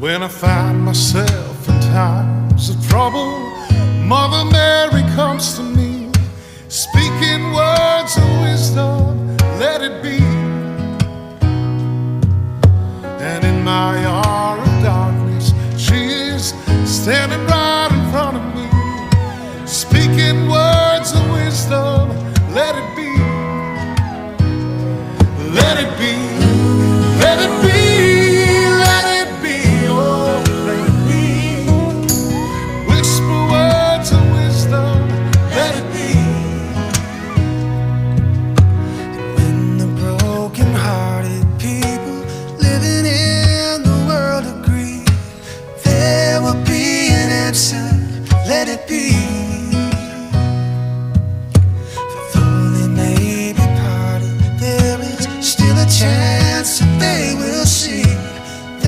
When I find myself in times of trouble, Mother Mary comes to me, speaking words of wisdom, let it be. And in my hour of darkness, she is standing right